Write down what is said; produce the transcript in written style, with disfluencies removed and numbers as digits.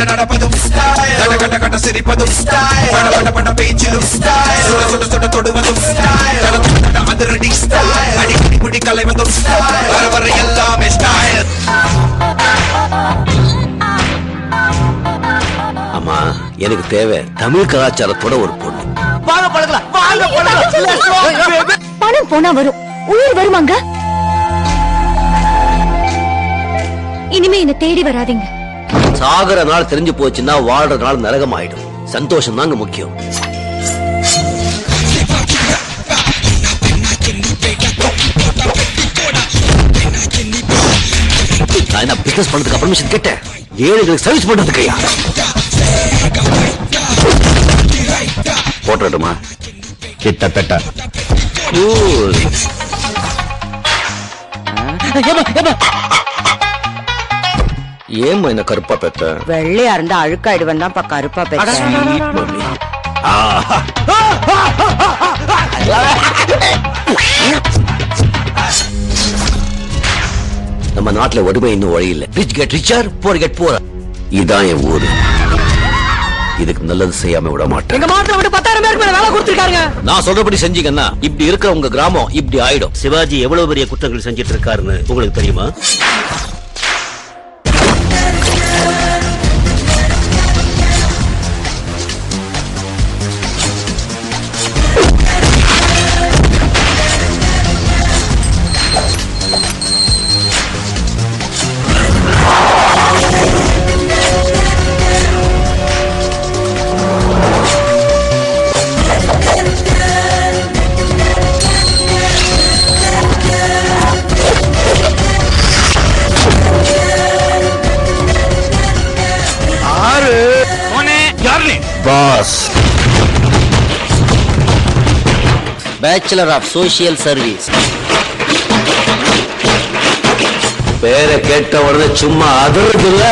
நடப்பதும் style கட்ட கட்ட சிரிப்பதும் style பட பட பேச்சிலும் ஸ்டைல் சுட சுட சுட தொடுவதும் ஸ்டைல் அதிரடி ஸ்டைல் அடிக்கடி முடி கலைவதும் ஸ்டைல் வர வர எல்லாமே ஸ்டைல். அம்மா எனக்கு தேவை தமிழ் கலாச்சாரத்தோட ஒரு பொண்ணு. பணம் போனா வரும், உயிர் வருமாங்க. இனிமே என்ன தேடி வராதீங்க. சாகர நாள் தெரிஞ்சு போச்சுன்னா வாழ்ற நாள் நரகம் ஆயிடும். சந்தோஷம் தாங்க முக்கியம். நான் என்ன பிசினஸ் பண்றதுக்கு பர்மிஷன் கேட்டேன், ஏழைகளுக்கு சர்வீஸ் பண்றதுக்கையா? போட்டுமா கிட்டத்தட்ட ஏமா என்ன கருப்பா பெத்த? வெள்ளையா இருந்தா அழுக்காயிடுவன் தான் கருப்பா பெத்த. நம்ம நாட்டுல வறுமை இன்னும் வழியில்லை. Rich get richer, poor get poor. இதான் என் ஊரு. இதுக்கு நல்லது செய்யாம விட மாட்டேன். எங்க மாத்திர விட்டு 10,000 பேருக்கு வேலை கொடுத்திருக்காங்க. நான் சொல்றபடி செஞ்சீங்கன்னா இப்படி இருக்கிற உங்க கிராமம் இப்படி ஆயிடும். சிவாஜி எவ்வளவு பெரிய குற்றங்கள் செஞ்சிட்டு இருக்காருன்னு உங்களுக்கு தெரியுமா? Boss, bachelor of social service. பேரை கேட்ட உடனே சும்மா அதிர்றது இல்ல.